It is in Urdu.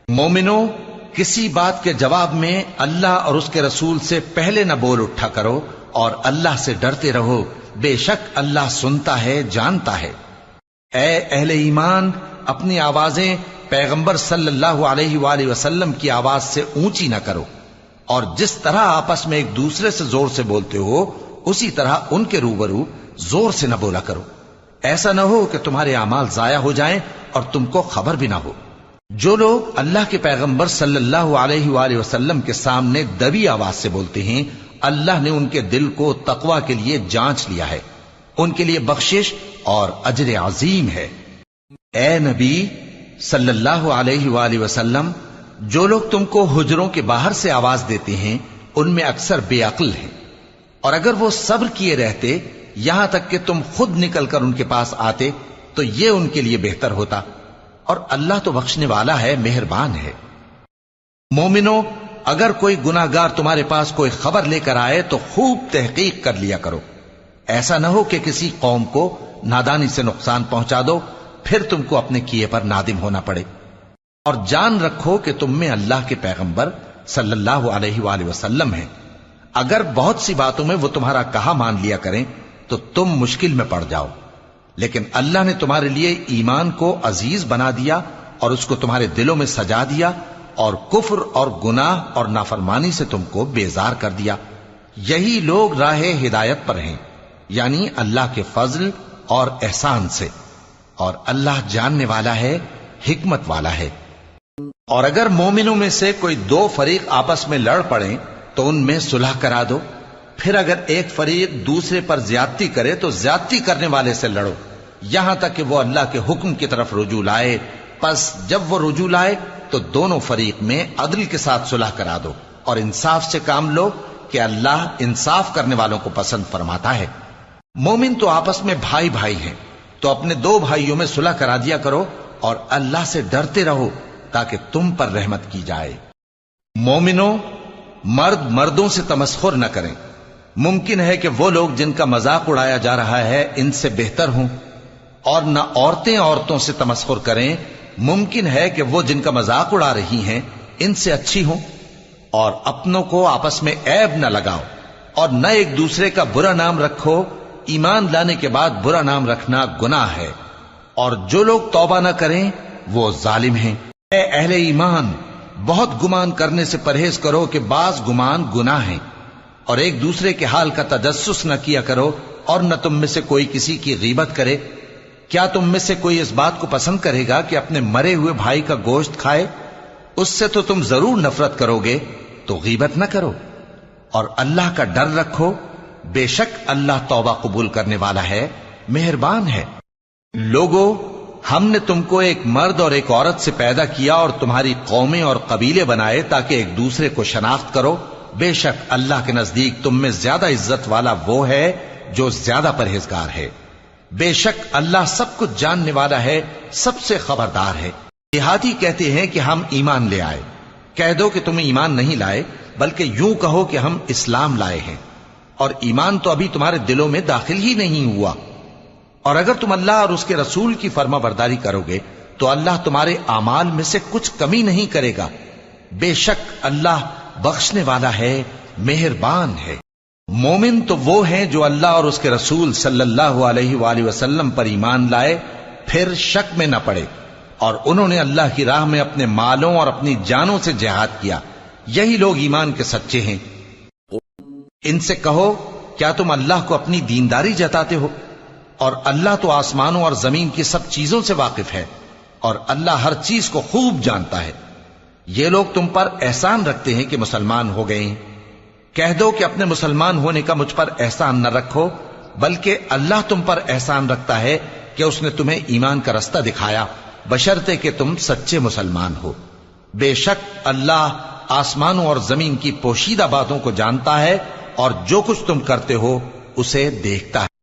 مومنو، کسی بات کے جواب میں اللہ اور اس کے رسول سے پہلے نہ بول اٹھا کرو اور اللہ سے ڈرتے رہو، بے شک اللہ سنتا ہے، جانتا ہے۔ اے اہل ایمان، اپنی آوازیں پیغمبر صلی اللہ علیہ وآلہ وسلم کی آواز سے اونچی نہ کرو، اور جس طرح آپس میں ایک دوسرے سے زور سے بولتے ہو اسی طرح ان کے روبرو زور سے نہ بولا کرو، ایسا نہ ہو کہ تمہارے اعمال ضائع ہو جائیں اور تم کو خبر بھی نہ ہو۔ جو لوگ اللہ کے پیغمبر صلی اللہ علیہ وآلہ وسلم کے سامنے دبی آواز سے بولتے ہیں، اللہ نے ان کے دل کو تقوی کے لیے جانچ لیا ہے، ان کے لیے بخشش اور اجر عظیم ہے۔ اے نبی صلی اللہ علیہ وآلہ وسلم، جو لوگ تم کو حجروں کے باہر سے آواز دیتے ہیں ان میں اکثر بے عقل ہیں، اور اگر وہ صبر کیے رہتے یہاں تک کہ تم خود نکل کر ان کے پاس آتے تو یہ ان کے لیے بہتر ہوتا، اور اللہ تو بخشنے والا ہے، مہربان ہے۔ مومنو، اگر کوئی گناہگار تمہارے پاس کوئی خبر لے کر آئے تو خوب تحقیق کر لیا کرو، ایسا نہ ہو کہ کسی قوم کو نادانی سے نقصان پہنچا دو، پھر تم کو اپنے کیے پر نادم ہونا پڑے۔ اور جان رکھو کہ تم میں اللہ کے پیغمبر صلی اللہ علیہ وآلہ وسلم ہیں، اگر بہت سی باتوں میں وہ تمہارا کہا مان لیا کریں تو تم مشکل میں پڑ جاؤ، لیکن اللہ نے تمہارے لیے ایمان کو عزیز بنا دیا اور اس کو تمہارے دلوں میں سجا دیا، اور کفر اور گناہ اور نافرمانی سے تم کو بیزار کر دیا۔ یہی لوگ راہ ہدایت پر ہیں، یعنی اللہ کے فضل اور احسان سے، اور اللہ جاننے والا ہے، حکمت والا ہے۔ اور اگر مومنوں میں سے کوئی دو فریق آپس میں لڑ پڑیں تو ان میں صلح کرا دو، پھر اگر ایک فریق دوسرے پر زیادتی کرے تو زیادتی کرنے والے سے لڑو، یہاں تک کہ وہ اللہ کے حکم کی طرف رجوع لائے۔ پس جب وہ رجوع لائے تو دونوں فریق میں عدل کے ساتھ صلح کرا دو، اور انصاف سے کام لو کہ اللہ انصاف کرنے والوں کو پسند فرماتا ہے۔ مومن تو آپس میں بھائی بھائی ہیں، تو اپنے دو بھائیوں میں صلح کرا دیا کرو، اور اللہ سے ڈرتے رہو تاکہ تم پر رحمت کی جائے۔ مومنوں، مرد مردوں سے تمسخر نہ کریں، ممکن ہے کہ وہ لوگ جن کا مذاق اڑایا جا رہا ہے ان سے بہتر ہوں، اور نہ عورتیں عورتوں سے تمسخر کریں، ممکن ہے کہ وہ جن کا مذاق اڑا رہی ہیں ان سے اچھی ہوں۔ اور اپنوں کو آپس میں عیب نہ لگاؤ، اور نہ ایک دوسرے کا برا نام رکھو، ایمان لانے کے بعد برا نام رکھنا گناہ ہے، اور جو لوگ توبہ نہ کریں وہ ظالم ہیں۔ اے اہل ایمان، بہت گمان کرنے سے پرہیز کرو کہ بعض گمان گناہ ہیں، اور ایک دوسرے کے حال کا تجسس نہ کیا کرو، اور نہ تم میں سے کوئی کسی کی غیبت کرے۔ کیا تم میں سے کوئی اس بات کو پسند کرے گا کہ اپنے مرے ہوئے بھائی کا گوشت کھائے؟ اس سے تو تم ضرور نفرت کرو گے، تو غیبت نہ کرو، اور اللہ کا ڈر رکھو، بے شک اللہ توبہ قبول کرنے والا ہے، مہربان ہے۔ لوگو، ہم نے تم کو ایک مرد اور ایک عورت سے پیدا کیا اور تمہاری قومیں اور قبیلے بنائے تاکہ ایک دوسرے کو شناخت کرو، بے شک اللہ کے نزدیک تم میں زیادہ عزت والا وہ ہے جو زیادہ پرہیزگار ہے۔ بے شک اللہ سب کچھ جاننے والا ہے، سب سے خبردار ہے۔ دیہاتی کہتے ہیں کہ ہم ایمان لے آئے، کہہ دو کہ تم ایمان نہیں لائے، بلکہ یوں کہو کہ ہم اسلام لائے ہیں، اور ایمان تو ابھی تمہارے دلوں میں داخل ہی نہیں ہوا۔ اور اگر تم اللہ اور اس کے رسول کی فرما برداری کرو گے تو اللہ تمہارے اعمال میں سے کچھ کمی نہیں کرے گا، بے شک اللہ بخشنے والا ہے، مہربان ہے۔ مومن تو وہ ہیں جو اللہ اور اس کے رسول صلی اللہ علیہ وآلہ وسلم پر ایمان لائے، پھر شک میں نہ پڑے، اور انہوں نے اللہ کی راہ میں اپنے مالوں اور اپنی جانوں سے جہاد کیا، یہی لوگ ایمان کے سچے ہیں۔ ان سے کہو، کیا تم اللہ کو اپنی دینداری جتاتے ہو؟ اور اللہ تو آسمانوں اور زمین کی سب چیزوں سے واقف ہے، اور اللہ ہر چیز کو خوب جانتا ہے۔ یہ لوگ تم پر احسان رکھتے ہیں کہ مسلمان ہو گئے ہیں، کہہ دو کہ اپنے مسلمان ہونے کا مجھ پر احسان نہ رکھو، بلکہ اللہ تم پر احسان رکھتا ہے کہ اس نے تمہیں ایمان کا رستہ دکھایا، بشرطے کہ تم سچے مسلمان ہو۔ بے شک اللہ آسمانوں اور زمین کی پوشیدہ باتوں کو جانتا ہے، اور جو کچھ تم کرتے ہو اسے دیکھتا ہے۔